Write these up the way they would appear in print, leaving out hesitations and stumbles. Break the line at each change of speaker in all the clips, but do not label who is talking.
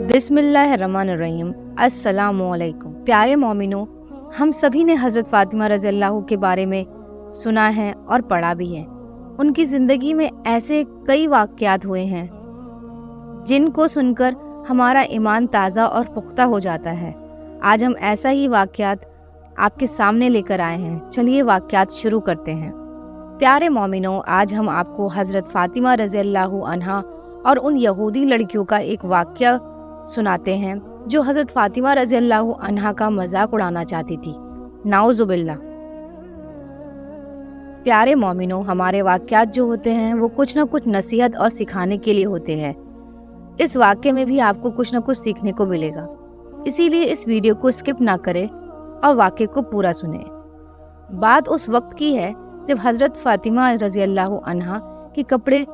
बिस्मिल्लाहिर्रहमानिर्रहीम। अस्सलामुअलैकुम। प्यारे मोमिनो, हम सभी ने हज़रत फ़ातिमा रज़ी अल्लाह के बारे में सुना है और पढ़ा भी है। उनकी ज़िंदगी में ऐसे कई वाक़यात हुए हैं जिनको सुनकर हमारा ईमान ताज़ा और पुख्ता हो जाता है। आज हम ऐसा ही वाक़यात आपके सामने लेकर आए हैं। चलिए वाक़यात शुरू करते हैं। प्यारे मोमिनो, आज हम आपको हज़रत फ़ातिमा रज़ी अल्लाह अन्हा और उन यहूदी लड़कियों का एक वाक़या सुनाते हैं जो हज़रत फ़ातिमा रज़ी अल्लाह अन्हा का मजाक उड़ाना चाहती थी। नाउज़ुबिल्लाह। प्यारे मोमिनो, हमारे वाक़यात जो होते हैं वो कुछ न कुछ नसीहत और सिखाने के लिए होते हैं। इस वाक़ये में भी आपको कुछ न कुछ सीखने को मिलेगा, इसीलिए इस वीडियो को स्किप ना करें और वाक़ये को पूरा सुने। बात उस वक्त की है जब हज़रत फ़ातिमा रज़ी अल्लाह अन्हा के कपड़े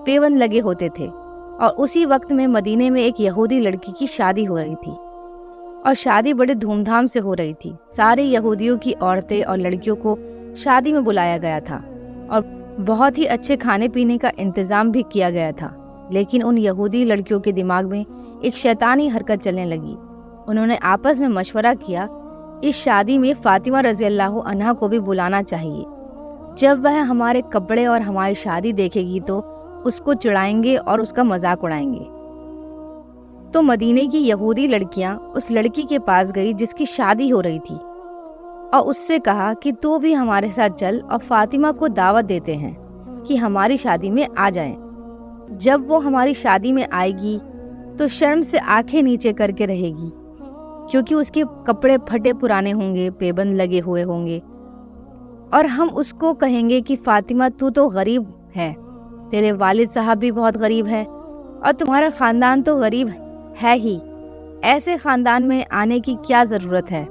पेबंद लगे होते थे और उसी वक्त में मदीने में एक यहूदी लड़की की शादी हो रही थी और शादी बड़े धूमधाम से हो रही थी। सारे यहूदियों की औरतें और लड़कियों को शादी में बुलाया गया था और बहुत ही अच्छे खाने पीने का इंतज़ाम भी किया गया था। लेकिन उन यहूदी लड़कियों के दिमाग में एक शैतानी हरकत चलने लगी। उन्होंने आपस में मशवरा किया, इस शादी में फ़ातिमा रज़ी अल्लाह अन्हा को भी बुलाना चाहिए। जब वह हमारे कपड़े और हमारी शादी देखेगी तो उसको चिढ़ाएंगे और उसका मजाक उड़ाएंगे। तो मदीने की यहूदी लड़कियां उस लड़की के पास गई जिसकी शादी हो रही थी और उससे कहा कि तू भी हमारे साथ चल और फातिमा को दावत देते हैं कि हमारी शादी में आ जाए। जब वो हमारी शादी में आएगी तो शर्म से आंखें नीचे करके रहेगी, क्योंकि उसके कपड़े फटे पुराने होंगे, पेबंद लगे हुए होंगे, और हम उसको कहेंगे कि फातिमा तू तो गरीब है, तेरे वालिद साहब भी बहुत गरीब है और तुम्हारा ख़ानदान तो गरीब है ही, ऐसे ख़ानदान में आने की क्या ज़रूरत है।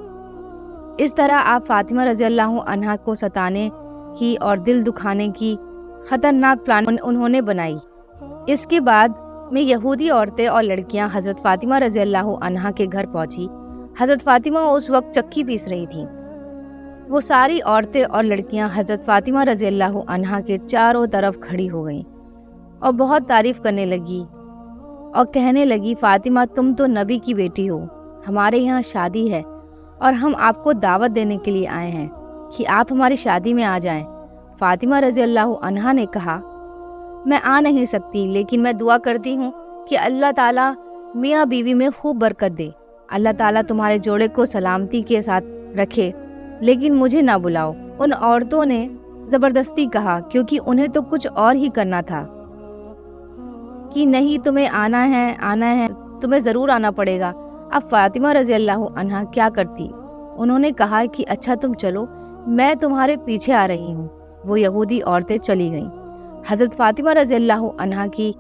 इस तरह आप फ़ातिमा रज़ी अल्लाह अन्हा को सताने की और दिल दुखाने की ख़तरनाक प्लान उन्होंने बनाई। इसके बाद में यहूदी औरतें और लड़कियां हज़रत फ़ातिमा रज़ी अल्लाह अन्हा के घर पहुंची। हज़रत फ़ातिमा उस वक्त चक्की पीस रही थी। वो सारी औरतें और लड़कियां हज़रत फ़ातिमा रज़ी अल्लाह अन्हा के चारों तरफ खड़ी हो गईं और बहुत तारीफ़ करने लगी और कहने लगी, फ़ातिमा तुम तो नबी की बेटी हो, हमारे यहाँ शादी है और हम आपको दावत देने के लिए आए हैं कि आप हमारी शादी में आ जाएं। फ़ातिमा रज़ी अल्लाह अन्हा ने कहा, मैं आ नहीं सकती, लेकिन मैं दुआ करती हूँ कि अल्लाह ताला मियाँ बीवी में खूब बरकत दे, अल्लाह ताला तुम्हारे जोड़े को सलामती के साथ रखे, लेकिन मुझे ना बुलाओ। उन औरतों ने ज़बरदस्ती कहा, क्योंकि उन्हें तो कुछ और ही करना था कि नहीं तुम्हें आना है, तुम्हें ज़रूर आना पड़ेगा। अब फ़ातिमा रज़ी अल्लाह अन्हा क्या करती? उन्होंने कहा कि अच्छा तुम चलो, मैं तुम्हारे पीछे आ रही हूँ। वो यहूदी औरतें चली गईं। हज़रत फ़ातिमा रज़ी अल्लाह अन्हा की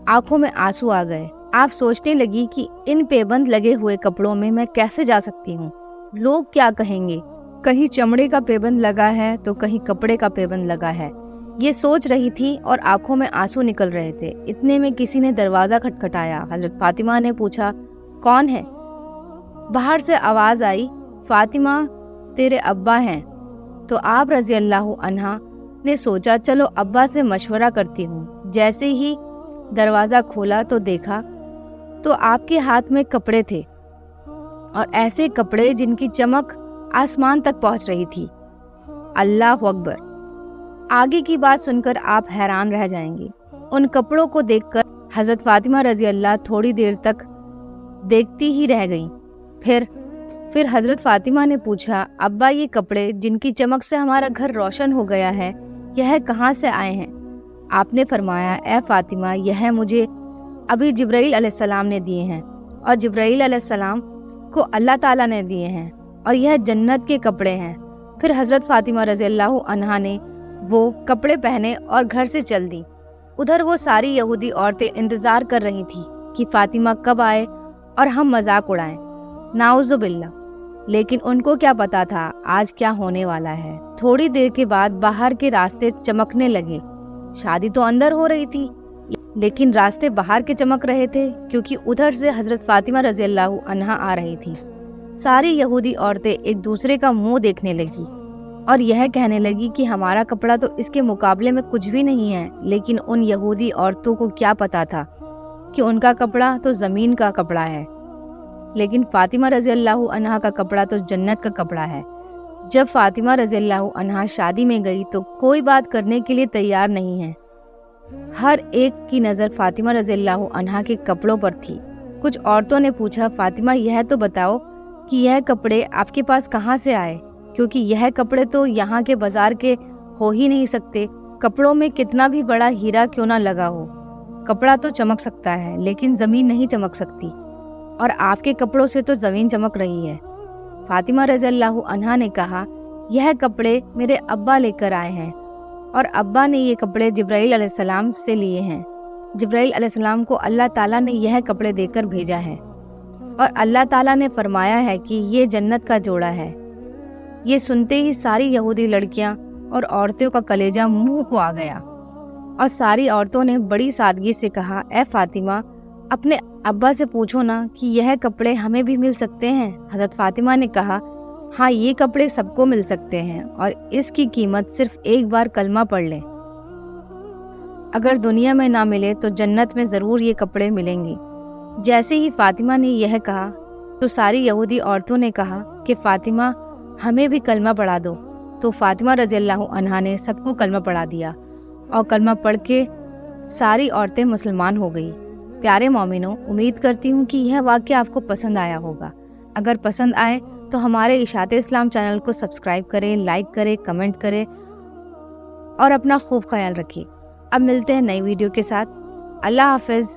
आंखों में आंसू आ गए। आप सोचने लगी कि इन पेबंद लगे हुए कपड़ों में मैं कैसे जा सकती हूँ, लोग क्या कहेंगे, कहीं चमड़े का पेबंद लगा है तो कहीं कपड़े का पेबंद लगा है। ये सोच रही थी और आंखों में आंसू निकल रहे थे। इतने में किसी ने दरवाज़ा खटखटाया। हज़रत फ़ातिमा ने पूछा, कौन है? बाहर से आवाज़ आई, फ़ातिमा तेरे अब्बा हैं। तो आप रज़ी अल्लाह अन्हा ने सोचा, चलो अब्बा से मशवरा करती हूँ। जैसे ही दरवाज़ा खोला तो देखा तो आपके हाथ में कपड़े थे और ऐसे कपड़े जिनकी चमक आसमान तक पहुंच रही थी। अल्लाह अकबर। आगे की बात सुनकर आप हैरान रह जाएंगे। उन कपड़ों को देखकर हज़रत फ़ातिमा रज़ी अल्लाह थोड़ी देर तक देखती ही रह गईं। फिर हज़रत फ़ातिमा ने पूछा, अब्बा ये कपड़े जिनकी चमक से हमारा घर रोशन हो गया है, यह कहाँ से आए हैं? आपने फरमाया, ए फ़ातिमा यह मुझे अभी जिब्राईल अलैहिस्सलाम ने दिए हैं और जिब्राईल अलैहिस्सलाम को अल्लाह ताला ने दिए हैं और यह जन्नत के कपड़े हैं। फिर हज़रत फ़ातिमा रज़ी अल्लाह अन्हा ने वो कपड़े पहने और घर से चल दी। उधर वो सारी यहूदी औरतें इंतज़ार कर रही थी कि फ़ातिमा कब आए और हम मजाक उड़ाएं। नाउज़ुबिल्लाह। लेकिन उनको क्या पता था आज क्या होने वाला है। थोड़ी देर के बाद बाहर के रास्ते चमकने लगे। शादी तो अंदर हो रही थी, लेकिन रास्ते बाहर के चमक रहे थे, क्योंकि उधर से हज़रत फ़ातिमा रज़ी अल्लाह अन्हा आ रही थी। सारी यहूदी औरतें एक दूसरे का मुंह देखने लगी और यह कहने लगी कि हमारा कपड़ा तो इसके मुकाबले में कुछ भी नहीं है। लेकिन उन यहूदी औरतों को क्या पता था कि उनका कपड़ा तो ज़मीन का कपड़ा है। लेकिन फातिमा रज़ी अल्लाह अन्हा का कपड़ा तो जन्नत का कपड़ा है। जब फातिमा रज़ी अल्लाह अन्हा शादी में गई तो कोई बात करने के लिए तैयार नहीं है। हर एक की नज़र फातिमा रज़ी अल्लाह अन्हा के कपड़ों पर थी। कुछ औरतों ने पूछा, फातिमा यह तो बताओ कि यह कपड़े आपके पास कहाँ से आए, क्योंकि यह कपड़े तो यहाँ के बाजार के हो ही नहीं सकते। कपड़ों में कितना भी बड़ा हीरा क्यों ना लगा हो, कपड़ा तो चमक सकता है लेकिन ज़मीन नहीं चमक सकती, और आपके कपड़ों से तो ज़मीन चमक रही है। फातिमा रज़ी अल्लाह अन्हा ने कहा, यह कपड़े मेरे अब्बा लेकर आए हैं और अब्बा ने ये कपड़े जिब्राईल अलैहिस्सलाम से लिए हैं। जिब्राईल अलैहिस्सलाम को अल्लाह ताला ने यह कपड़े देकर भेजा है और अल्लाह ताला ने फरमाया है कि ये जन्नत का जोड़ा है। ये सुनते ही सारी यहूदी लड़कियां और औरतों का कलेजा मुंह को आ गया और सारी औरतों ने बड़ी सादगी से कहा, ए फातिमा, अपने अब्बा से पूछो ना कि यह कपड़े हमें भी मिल सकते हैं। हज़रत फातिमा ने कहा, हाँ, ये कपड़े सबको मिल सकते हैं और इसकी कीमत सिर्फ एक बार कलमा पढ़ लें। अगर दुनिया में ना मिले तो जन्नत में ज़रूर ये कपड़े मिलेंगे। जैसे ही फातिमा ने यह कहा तो सारी यहूदी औरतों ने कहा कि फातिमा, हमें भी कलमा पढ़ा दो। तो फातिमा रज़ी अल्लाह अन्हा ने सबको कलमा पढ़ा दिया और कलमा पढ़ के सारी औरतें मुसलमान हो गई। प्यारे मोमिनों, उम्मीद करती हूँ कि यह वाक़या आपको पसंद आया होगा। अगर पसंद आए तो हमारे इशाते इस्लाम चैनल को सब्सक्राइब करें, लाइक करें, कमेंट करें और अपना खूब ख्याल रखिए। अब मिलते हैं नई वीडियो के साथ। अल्लाह हाफ़िज़।